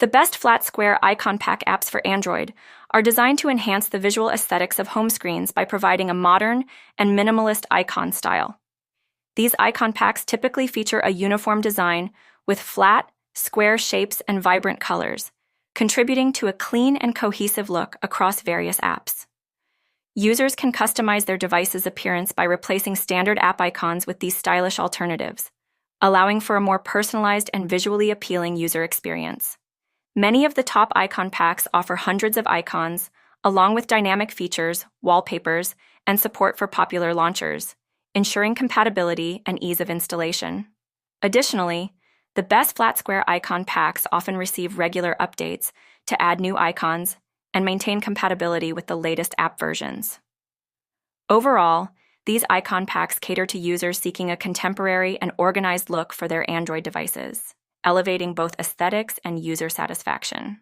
The best flat square icon pack apps for Android are designed to enhance the visual aesthetics of home screens by providing a modern and minimalist icon style. These icon packs typically feature a uniform design with flat, square shapes and vibrant colors, contributing to a clean and cohesive look across various apps. Users can customize their device's appearance by replacing standard app icons with these stylish alternatives, allowing for a more personalized and visually appealing user experience. Many of the top icon packs offer hundreds of icons, along with dynamic features, wallpapers, and support for popular launchers, ensuring compatibility and ease of installation. Additionally, the best flat square icon packs often receive regular updates to add new icons and maintain compatibility with the latest app versions. Overall, these icon packs cater to users seeking a contemporary and organized look for their Android devices, elevating both aesthetics and user satisfaction.